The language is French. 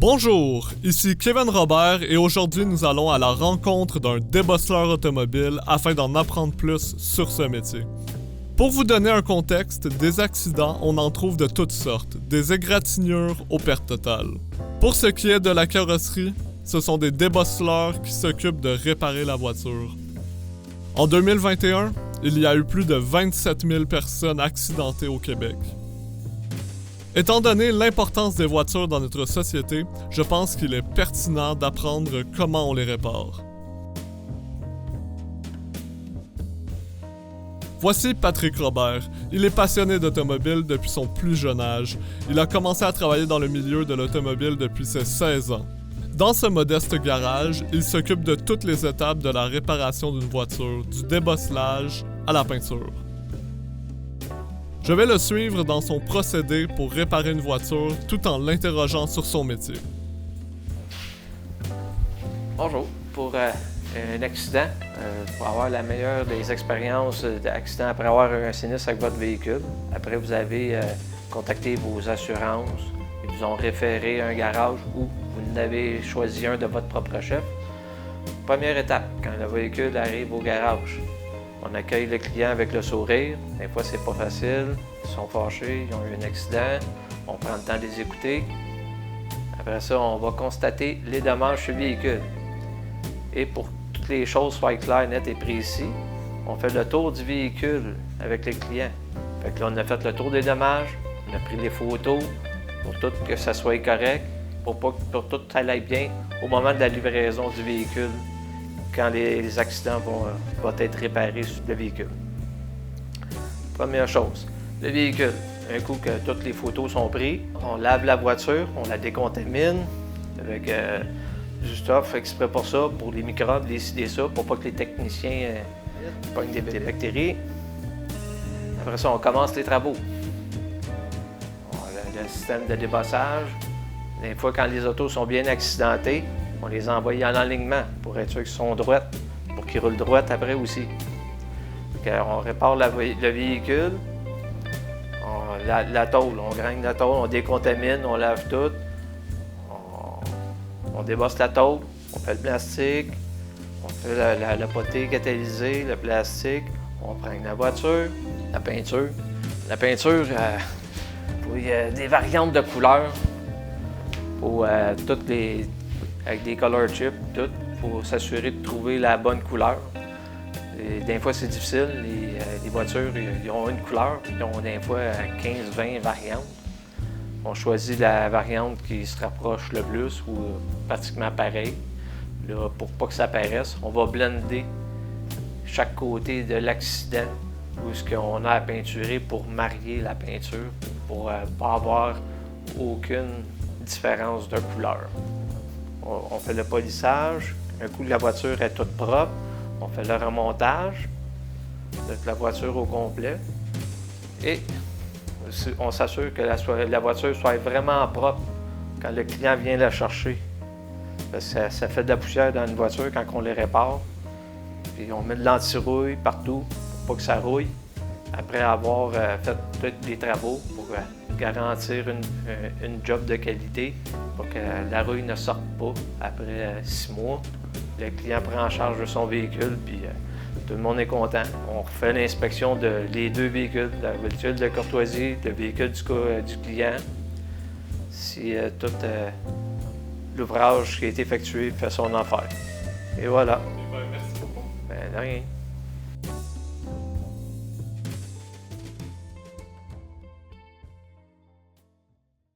Bonjour, ici Kevin Robert et aujourd'hui nous allons à la rencontre d'un débosseleur automobile afin d'en apprendre plus sur ce métier. Pour vous donner un contexte, des accidents, on en trouve de toutes sortes, des égratignures aux pertes totales. Pour ce qui est de la carrosserie, ce sont des débosseleurs qui s'occupent de réparer la voiture. En 2021, il y a eu plus de 27 000 personnes accidentées au Québec. Étant donné l'importance des voitures dans notre société, je pense qu'il est pertinent d'apprendre comment on les répare. Voici Patrick Robert. Il est passionné d'automobile depuis son plus jeune âge. Il a commencé à travailler dans le milieu de l'automobile depuis ses 16 ans. Dans ce modeste garage, il s'occupe de toutes les étapes de la réparation d'une voiture, du débosselage à la peinture. Je vais le suivre dans son procédé pour réparer une voiture tout en l'interrogeant sur son métier. Bonjour. Pour un accident, pour avoir la meilleure des expériences d'accident après avoir un sinistre avec votre véhicule, après vous avez contacté vos assurances, ils vous ont référé à un garage ou vous en avez choisi un de votre propre chef. Première étape, quand le véhicule arrive au garage, on accueille le client avec le sourire. Des fois, c'est pas facile. Ils sont fâchés, ils ont eu un accident. On prend le temps de les écouter. Après ça, on va constater les dommages sur le véhicule. Et pour que toutes les choses soient claires, nettes et précises, on fait le tour du véhicule avec le client. Fait que là, on a fait le tour des dommages, on a pris les photos pour tout que ça soit correct, pour tout aille bien au moment de la livraison du véhicule, quand les accidents vont être réparés sur le véhicule. Première chose, le véhicule. Un coup que toutes les photos sont prises, on lave la voiture, on la décontamine avec du stuff exprès pour ça, pour les microbes, les ça, pour pas que les techniciens pognent des bactéries. Après ça, on commence les travaux. Le système de débossage. Des fois, quand les autos sont bien accidentées, on les envoie en alignement pour être sûr qu'ils sont droits, pour qu'ils roulent droit après aussi. On répare le véhicule, la tôle, on graine la tôle, on décontamine, on lave tout, on débosse la tôle, on fait le plastique, on fait la potée catalysée, le plastique, on prend la voiture, la peinture. La peinture, il y a des variantes de couleurs pour toutes les. Avec des color chips, tout, pour s'assurer de trouver la bonne couleur. Et des fois, c'est difficile. Les voitures, ils ont une couleur, ils ont des fois 15-20 variantes. On choisit la variante qui se rapproche le plus ou pratiquement pareil. Là, pour pas que ça paraisse, on va blender chaque côté de l'accident où ce qu'on a à peinturer pour marier la peinture, pour pas avoir aucune différence de couleur. On fait le polissage. Un coup, la voiture est toute propre. On fait le remontage de la voiture au complet. Et on s'assure que la voiture soit vraiment propre quand le client vient la chercher. Parce que ça fait de la poussière dans une voiture quand on les répare. Puis on met de l'anti-rouille partout pour pas que ça rouille. Après avoir fait tous les travaux pour garantir une job de qualité pour que la rouille ne sorte pas après 6 mois. Le client prend en charge de son véhicule, puis tout le monde est content. On refait l'inspection de les deux véhicules, le véhicule de courtoisie, le véhicule du client. Si tout l'ouvrage qui a été effectué fait son affaire. Et voilà. Merci beaucoup. Ben, de rien.